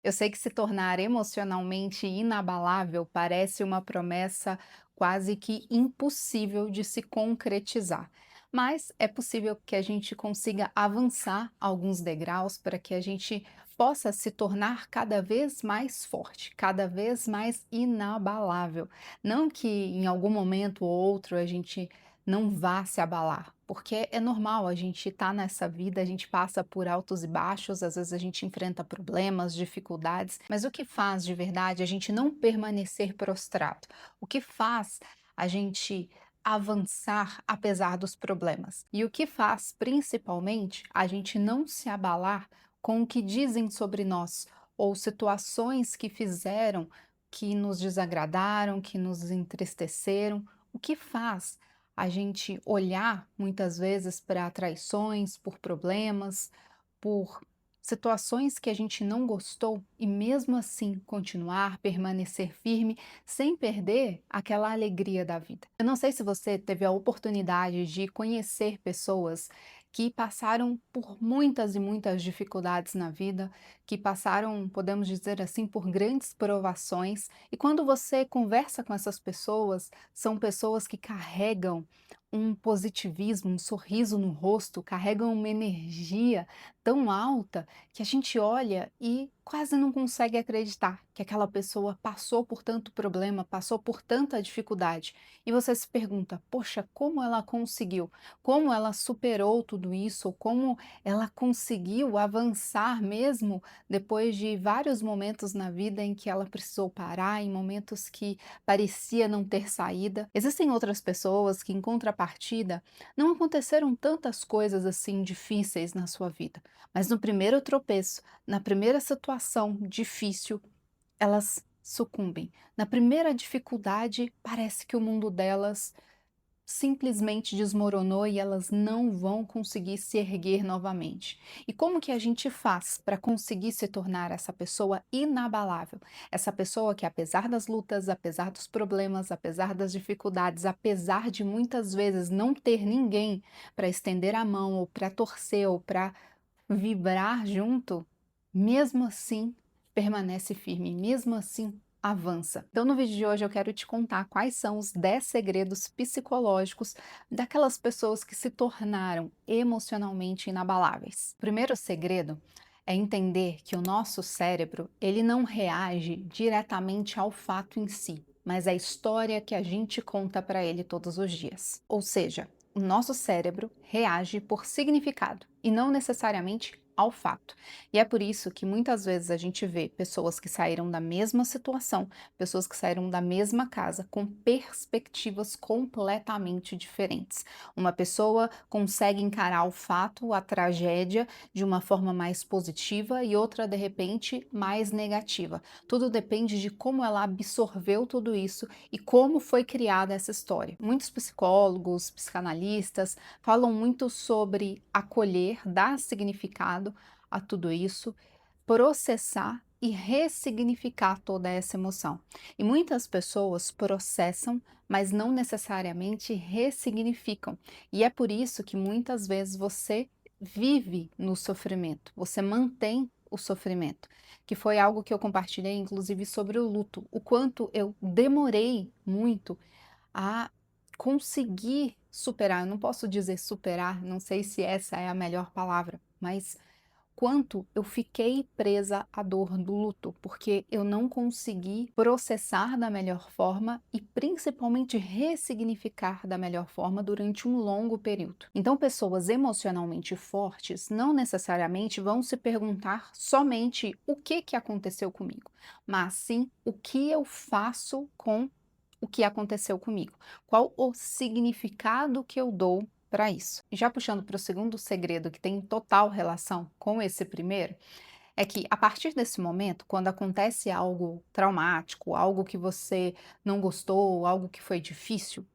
Eu sei que se tornar emocionalmente inabalável parece uma promessa quase que impossível de se concretizar, mas é possível que a gente consiga avançar alguns degraus para que a gente possa se tornar cada vez mais forte, cada vez mais inabalável. Não que em algum momento ou outro a gente não vá se abalar, porque é normal, a gente tá nessa vida, a gente passa por altos e baixos, às vezes a gente enfrenta problemas, dificuldades, mas o que faz de verdade é a gente não permanecer prostrado? O que faz a gente avançar apesar dos problemas? E o que faz, principalmente, a gente não se abalar com o que dizem sobre nós ou situações que fizeram que nos desagradaram, que nos entristeceram? O que faz a gente olhar muitas vezes para traições, por problemas, por situações que a gente não gostou e mesmo assim continuar, permanecer firme, sem perder aquela alegria da vida. Eu não sei se você teve a oportunidade de conhecer pessoas que passaram por muitas e muitas dificuldades na vida, que passaram, podemos dizer assim, por grandes provações, e quando você conversa com essas pessoas, são pessoas que carregam um positivismo, um sorriso no rosto, carregam uma energia tão alta que a gente olha e quase não consegue acreditar que aquela pessoa passou por tanto problema, passou por tanta dificuldade. E você se pergunta: poxa, como ela conseguiu? Como ela superou tudo isso? Como ela conseguiu avançar mesmo depois de vários momentos na vida em que ela precisou parar, em momentos que parecia não ter saída? Existem outras pessoas que, em contrapartida, não aconteceram tantas coisas assim difíceis na sua vida, mas no primeiro tropeço, na primeira situação difícil, elas sucumbem. Na primeira dificuldade, parece que o mundo delas simplesmente desmoronou e elas não vão conseguir se erguer novamente. E como que a gente faz para conseguir se tornar essa pessoa inabalável? Essa pessoa que, apesar das lutas, apesar dos problemas, apesar das dificuldades, apesar de muitas vezes não ter ninguém para estender a mão ou para torcer ou para vibrar junto, mesmo assim permanece firme, mesmo assim avança. Então, no vídeo de hoje eu quero te contar quais são os 10 segredos psicológicos daquelas pessoas que se tornaram emocionalmente inabaláveis. O primeiro segredo é entender que o nosso cérebro, ele não reage diretamente ao fato em si, mas à história que a gente conta para ele todos os dias. Ou seja, o nosso cérebro reage por significado e não necessariamente ao fato. E é por isso que muitas vezes a gente vê pessoas que saíram da mesma situação, pessoas que saíram da mesma casa com perspectivas completamente diferentes. Uma pessoa consegue encarar o fato, a tragédia, de uma forma mais positiva e outra, de repente, mais negativa. Tudo depende de como ela absorveu tudo isso e como foi criada essa história. Muitos psicólogos, psicanalistas falam muito sobre acolher, dar significado a tudo isso, processar e ressignificar toda essa emoção. E muitas pessoas processam, mas não necessariamente ressignificam. E é por isso que muitas vezes você vive no sofrimento, você mantém o sofrimento, que foi algo que eu compartilhei inclusive sobre o luto, o quanto eu demorei muito a conseguir superar. Eu não posso dizer superar, não sei se essa é a melhor palavra, mas quanto eu fiquei presa à dor do luto, porque eu não consegui processar da melhor forma e principalmente ressignificar da melhor forma durante um longo período. Então, pessoas emocionalmente fortes não necessariamente vão se perguntar somente o que aconteceu comigo, mas sim o que eu faço com o que aconteceu comigo, qual o significado que eu dou para isso. E já puxando para o segundo segredo, que tem total relação com esse primeiro, é que a partir desse momento, quando acontece algo traumático, algo que você não gostou, algo que foi difícil,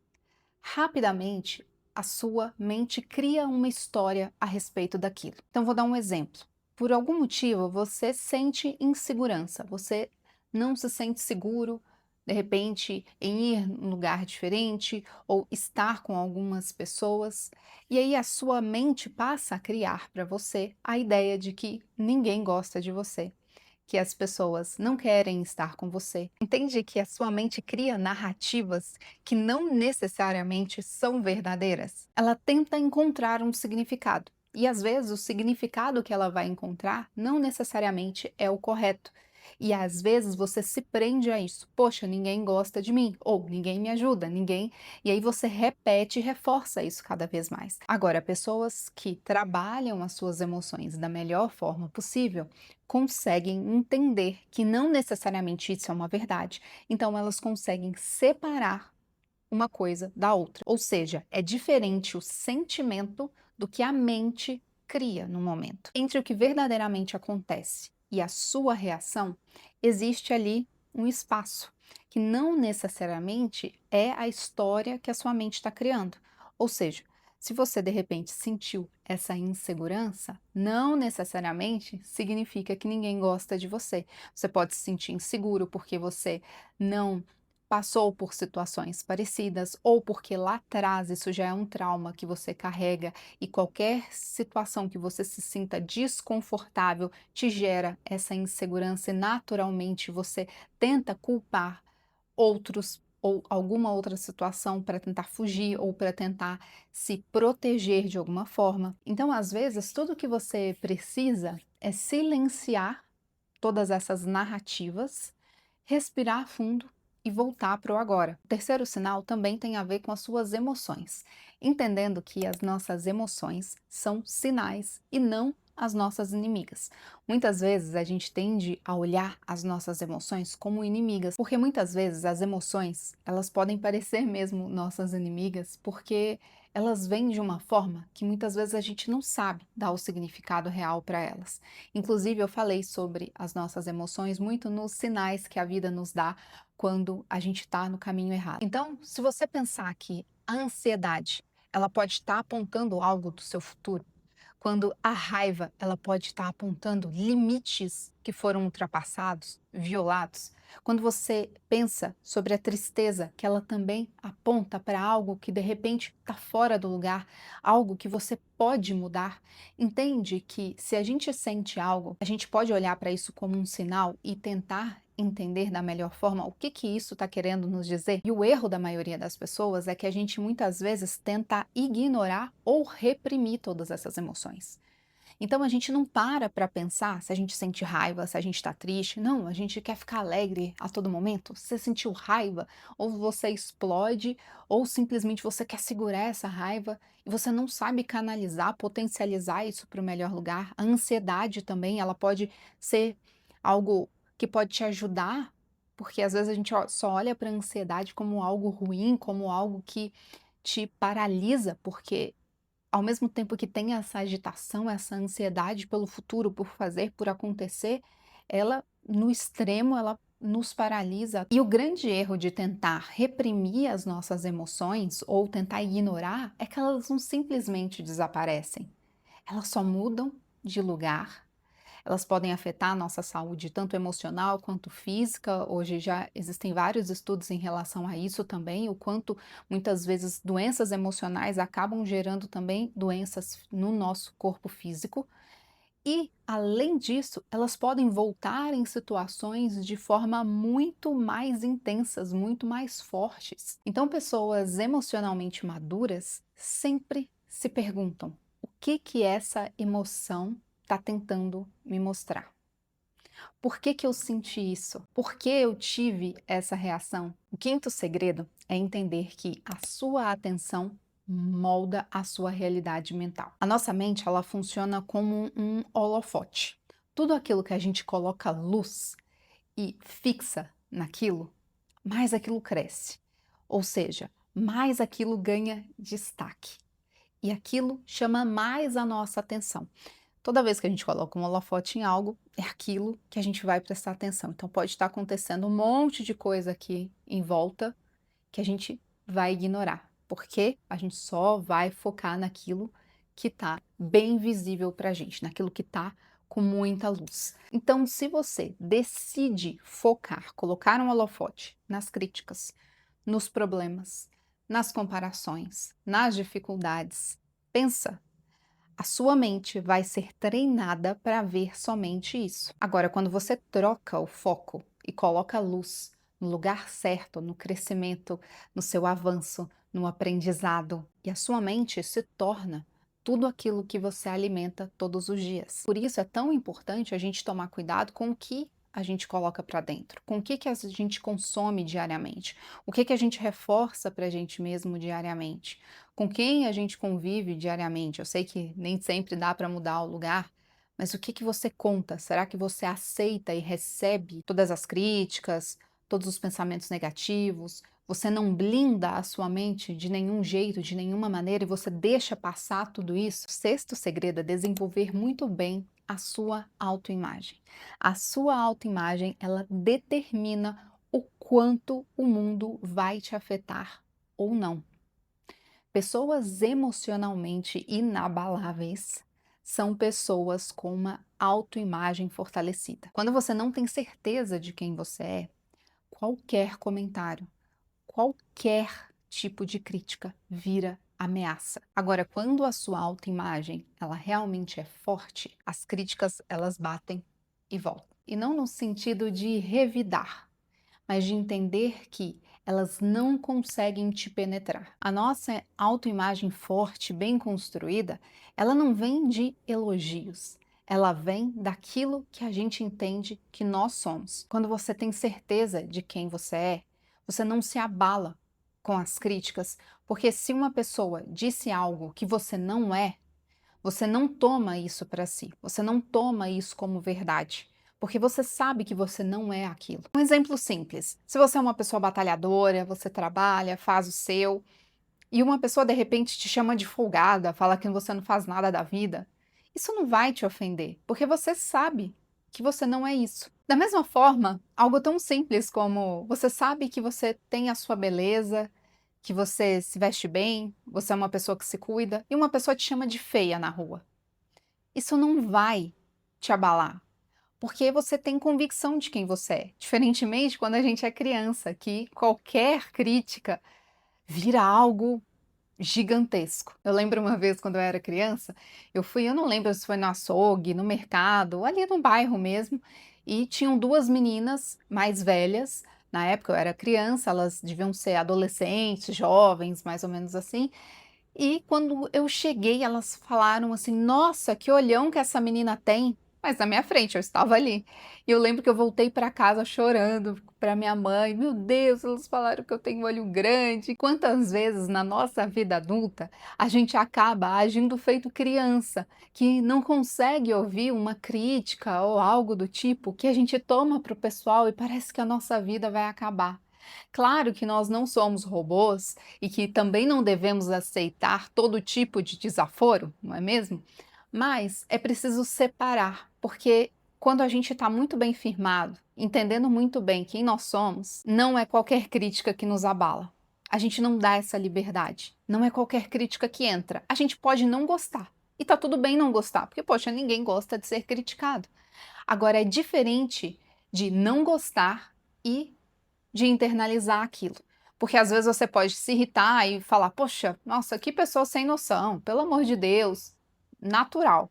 rapidamente a sua mente cria uma história a respeito daquilo. Então, vou dar um exemplo. Por algum motivo, você sente insegurança, você não se sente seguro, de repente, em ir num lugar diferente ou estar com algumas pessoas, e aí a sua mente passa a criar para você a ideia de que ninguém gosta de você, que as pessoas não querem estar com você. Entende que a sua mente cria narrativas que não necessariamente são verdadeiras? Ela tenta encontrar um significado. E às vezes o significado que ela vai encontrar não necessariamente é o correto. E às vezes você se prende a isso. Poxa, ninguém gosta de mim, ou ninguém me ajuda, ninguém. E aí você repete e reforça isso cada vez mais. Agora, pessoas que trabalham as suas emoções da melhor forma possível conseguem entender que não necessariamente isso é uma verdade. Então, elas conseguem separar uma coisa da outra. Ou seja, é diferente o sentimento do que a mente cria no momento. Entre o que verdadeiramente acontece e a sua reação, existe ali um espaço que não necessariamente é a história que a sua mente está criando. Ou seja, se você de repente sentiu essa insegurança, não necessariamente significa que ninguém gosta de você. Você pode se sentir inseguro porque você não passou por situações parecidas ou porque lá atrás isso já é um trauma que você carrega e qualquer situação que você se sinta desconfortável te gera essa insegurança e naturalmente você tenta culpar outros ou alguma outra situação para tentar fugir ou para tentar se proteger de alguma forma. Então, às vezes, tudo que você precisa é silenciar todas essas narrativas, respirar fundo e voltar para o agora. O terceiro sinal também tem a ver com as suas emoções, entendendo que as nossas emoções são sinais e não as nossas inimigas. Muitas vezes a gente tende a olhar as nossas emoções como inimigas, porque muitas vezes as emoções, elas podem parecer mesmo nossas inimigas, porque elas vêm de uma forma que muitas vezes a gente não sabe dar o significado real para elas. Inclusive, eu falei sobre as nossas emoções muito nos sinais que a vida nos dá quando a gente está no caminho errado. Então, se você pensar que a ansiedade, ela pode estar apontando algo do seu futuro, quando a raiva, ela pode estar apontando limites que foram ultrapassados, violados. Quando você pensa sobre a tristeza, que ela também aponta para algo que de repente está fora do lugar, algo que você pode mudar, entende que se a gente sente algo, a gente pode olhar para isso como um sinal e tentar entender da melhor forma o que que isso está querendo nos dizer. E o erro da maioria das pessoas é que a gente muitas vezes tenta ignorar ou reprimir todas essas emoções. Então a gente não para pensar se a gente sente raiva, se a gente está triste. Não, a gente quer ficar alegre a todo momento. Se você sentiu raiva, ou você explode, ou simplesmente você quer segurar essa raiva e você não sabe canalizar, potencializar isso para o melhor lugar. A ansiedade também, ela pode ser algo que pode te ajudar, porque às vezes a gente só olha para a ansiedade como algo ruim, como algo que te paralisa, porque ao mesmo tempo que tem essa agitação, essa ansiedade pelo futuro, por fazer, por acontecer, ela, no extremo, ela nos paralisa. E o grande erro de tentar reprimir as nossas emoções ou tentar ignorar é que elas não simplesmente desaparecem. Elas só mudam de lugar. Elas podem afetar a nossa saúde, tanto emocional quanto física. Hoje já existem vários estudos em relação a isso também, o quanto muitas vezes doenças emocionais acabam gerando também doenças no nosso corpo físico. E, além disso, elas podem voltar em situações de forma muito mais intensas, muito mais fortes. Então, pessoas emocionalmente maduras sempre se perguntam: o que que essa emoção está tentando me mostrar? Por que que eu senti isso? Por que eu tive essa reação? O quinto segredo é entender que a sua atenção molda a sua realidade mental. A nossa mente, ela funciona como um holofote. Tudo aquilo que a gente coloca luz e fixa naquilo, mais aquilo cresce. Ou seja, mais aquilo ganha destaque. E aquilo chama mais a nossa atenção. Toda vez que a gente coloca um holofote em algo, é aquilo que a gente vai prestar atenção. Então pode estar acontecendo um monte de coisa aqui em volta que a gente vai ignorar, porque a gente só vai focar naquilo que está bem visível para a gente, naquilo que está com muita luz. Então, se você decide focar, colocar um holofote nas críticas, nos problemas, nas comparações, nas dificuldades, pensa, A sua mente vai ser treinada para ver somente isso. Agora, quando você troca o foco e coloca a luz no lugar certo, no crescimento, no seu avanço, no aprendizado, e a sua mente se torna tudo aquilo que você alimenta todos os dias. Por isso é tão importante a gente tomar cuidado com o que a gente coloca para dentro, com o que a gente consome diariamente, o que a gente reforça para a gente mesmo diariamente, com quem a gente convive diariamente. Eu sei que nem sempre dá para mudar o lugar, mas o que você conta? Será que você aceita e recebe todas as críticas, todos os pensamentos negativos? Você não blinda a sua mente de nenhum jeito, de nenhuma maneira, e você deixa passar tudo isso? O sexto segredo é desenvolver muito bem a sua autoimagem. A sua autoimagem, ela determina o quanto o mundo vai te afetar ou não. Pessoas emocionalmente inabaláveis são pessoas com uma autoimagem fortalecida. Quando você não tem certeza de quem você é, qualquer comentário, qualquer tipo de crítica vira ameaça. Agora, quando a sua autoimagem, ela realmente é forte, as críticas, elas batem e voltam. E não no sentido de revidar, mas de entender que elas não conseguem te penetrar. A nossa autoimagem forte, bem construída, ela não vem de elogios, ela vem daquilo que a gente entende que nós somos. Quando você tem certeza de quem você é, você não se abala com as críticas, porque se uma pessoa disse algo que você não é, você não toma isso para si, você não toma isso como verdade, porque você sabe que você não é aquilo. Um exemplo simples: se você é uma pessoa batalhadora, você trabalha, faz o seu, e uma pessoa de repente te chama de folgada, fala que você não faz nada da vida, isso não vai te ofender, porque você sabe que você não é isso. Da mesma forma, algo tão simples como você sabe que você tem a sua beleza, que você se veste bem, você é uma pessoa que se cuida, e uma pessoa te chama de feia na rua. Isso não vai te abalar, porque você tem convicção de quem você é. Diferentemente quando a gente é criança, que qualquer crítica vira algo gigantesco. Eu lembro uma vez quando eu era criança, eu não lembro se foi no açougue, no mercado, ali no bairro mesmo, e tinham duas meninas mais velhas. Na época eu era criança, elas deviam ser adolescentes, jovens, mais ou menos assim. E quando eu cheguei, elas falaram assim: "Nossa, que olhão que essa menina tem", mas na minha frente, eu estava ali. E eu lembro que eu voltei para casa chorando para minha mãe: "Meu Deus, elas falaram que eu tenho olho grande". Quantas vezes na nossa vida adulta a gente acaba agindo feito criança, que não consegue ouvir uma crítica ou algo do tipo, que a gente toma para o pessoal e parece que a nossa vida vai acabar. Claro que nós não somos robôs e que também não devemos aceitar todo tipo de desaforo, não é mesmo? Mas é preciso separar, porque quando a gente está muito bem firmado, entendendo muito bem quem nós somos, não é qualquer crítica que nos abala. A gente não dá essa liberdade. Não é qualquer crítica que entra. A gente pode não gostar. E tá tudo bem não gostar, porque, poxa, ninguém gosta de ser criticado. Agora, é diferente de não gostar e de internalizar aquilo. Porque às vezes você pode se irritar e falar: "Poxa, nossa, que pessoa sem noção, pelo amor de Deus", natural.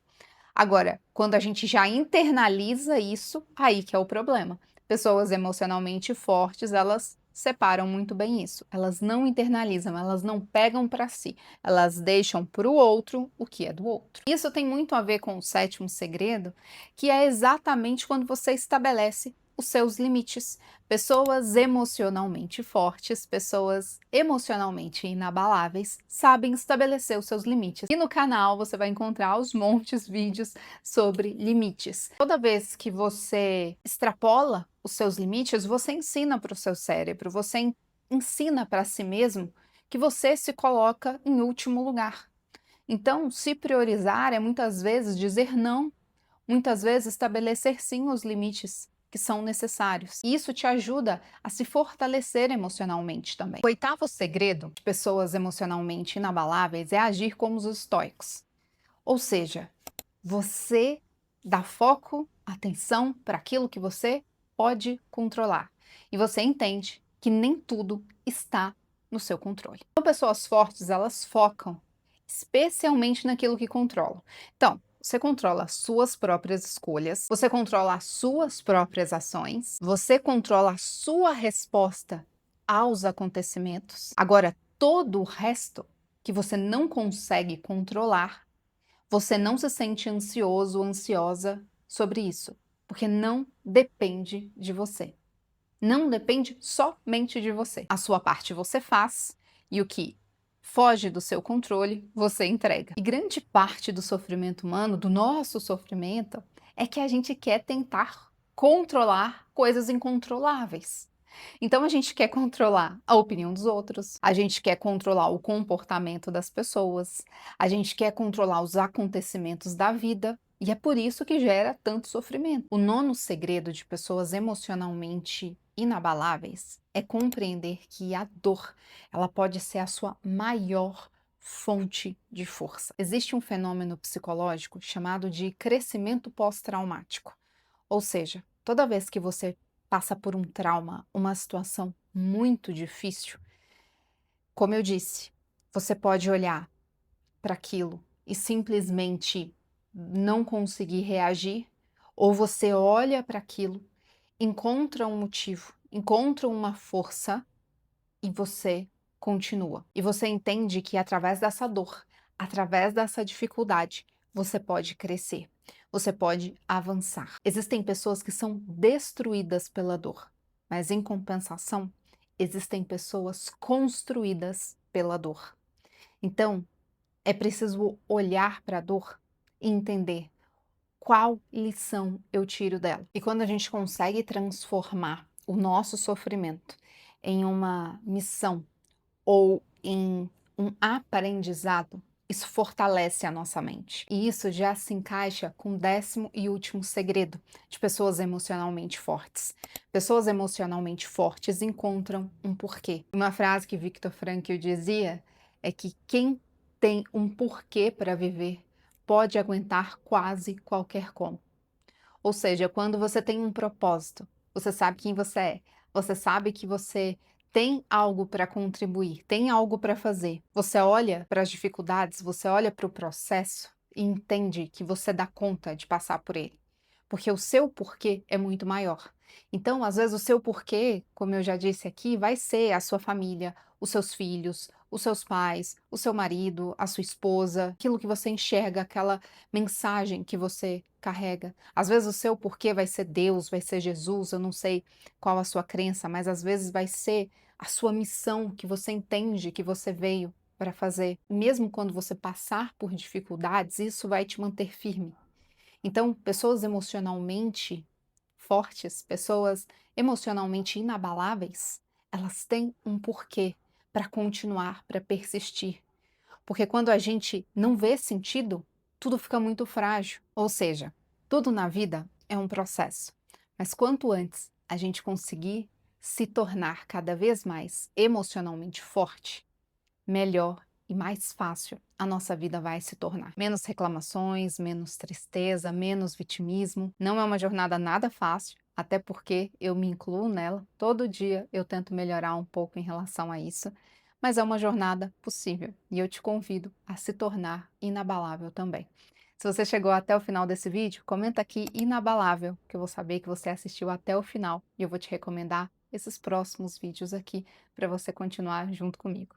Agora, quando a gente já internaliza isso, aí que é o problema. Pessoas emocionalmente fortes, elas separam muito bem isso. Elas não internalizam, elas não pegam para si, elas deixam para o outro o que é do outro. Isso tem muito a ver com o sétimo segredo, que é exatamente quando você estabelece os seus limites. Pessoas emocionalmente fortes, pessoas emocionalmente inabaláveis, sabem estabelecer os seus limites. E no canal você vai encontrar aos montes vídeos sobre limites. Toda vez que você extrapola os seus limites, você ensina para o seu cérebro, você ensina para si mesmo que você se coloca em último lugar. Então, se priorizar é muitas vezes dizer não, muitas vezes estabelecer sim os limites que são necessários. E isso te ajuda a se fortalecer emocionalmente também. O oitavo segredo de pessoas emocionalmente inabaláveis é agir como os estoicos. Ou seja, você dá foco, atenção para aquilo que você pode controlar. E você entende que nem tudo está no seu controle. Então, pessoas fortes, elas focam especialmente naquilo que controla. Então, você controla as suas próprias escolhas, você controla as suas próprias ações, você controla a sua resposta aos acontecimentos. Agora, todo o resto que você não consegue controlar, você não se sente ansioso ou ansiosa sobre isso, porque não depende de você. Não depende somente de você. A sua parte você faz e o que foge do seu controle, você entrega. E grande parte do sofrimento humano, do nosso sofrimento, é que a gente quer tentar controlar coisas incontroláveis. Então a gente quer controlar a opinião dos outros, a gente quer controlar o comportamento das pessoas, a gente quer controlar os acontecimentos da vida, e é por isso que gera tanto sofrimento. O nono segredo de pessoas emocionalmente inabaláveis é compreender que a dor, ela pode ser a sua maior fonte de força. Existe um fenômeno psicológico chamado de crescimento pós-traumático. Ou seja, toda vez que você passa por um trauma, uma situação muito difícil, como eu disse, você pode olhar para aquilo e simplesmente não conseguir reagir, ou você olha para aquilo, encontra um motivo, encontra uma força e você continua. E você entende que através dessa dor, através dessa dificuldade, você pode crescer, você pode avançar. Existem pessoas que são destruídas pela dor, mas em compensação, existem pessoas construídas pela dor. Então, é preciso olhar para a dor e entender qual lição eu tiro dela. E quando a gente consegue transformar o nosso sofrimento em uma missão ou em um aprendizado, isso fortalece a nossa mente. E isso já se encaixa com o décimo e último segredo de pessoas emocionalmente fortes. Pessoas emocionalmente fortes encontram um porquê. Uma frase que Viktor Frankl dizia é que quem tem um porquê para viver pode aguentar quase qualquer como. Ou seja, quando você tem um propósito, você sabe quem você sabe que você tem algo para contribuir, tem algo para fazer. Você olha para as dificuldades, você olha para o processo e entende que você dá conta de passar por ele, porque o seu porquê é muito maior. Então, às vezes, o seu porquê, como eu já disse aqui, vai ser a sua família, os seus filhos, os seus pais, o seu marido, a sua esposa, aquilo que você enxerga, aquela mensagem que você carrega. Às vezes o seu porquê vai ser Deus, vai ser Jesus, eu não sei qual a sua crença, mas às vezes vai ser a sua missão que você entende que você veio para fazer. Mesmo quando você passar por dificuldades, isso vai te manter firme. Então, pessoas emocionalmente fortes, pessoas emocionalmente inabaláveis, elas têm um porquê para continuar, para persistir. Porque quando a gente não vê sentido, tudo fica muito frágil. Ou seja, tudo na vida é um processo. Mas quanto antes a gente conseguir se tornar cada vez mais emocionalmente forte, melhor e mais fácil a nossa vida vai se tornar. Menos reclamações, menos tristeza, menos vitimismo. Não é uma jornada nada fácil, até porque eu me incluo nela. Todo dia eu tento melhorar um pouco em relação a isso, mas é uma jornada possível e eu te convido a se tornar inabalável também. Se você chegou até o final desse vídeo, comenta aqui inabalável, que eu vou saber que você assistiu até o final e eu vou te recomendar esses próximos vídeos aqui para você continuar junto comigo.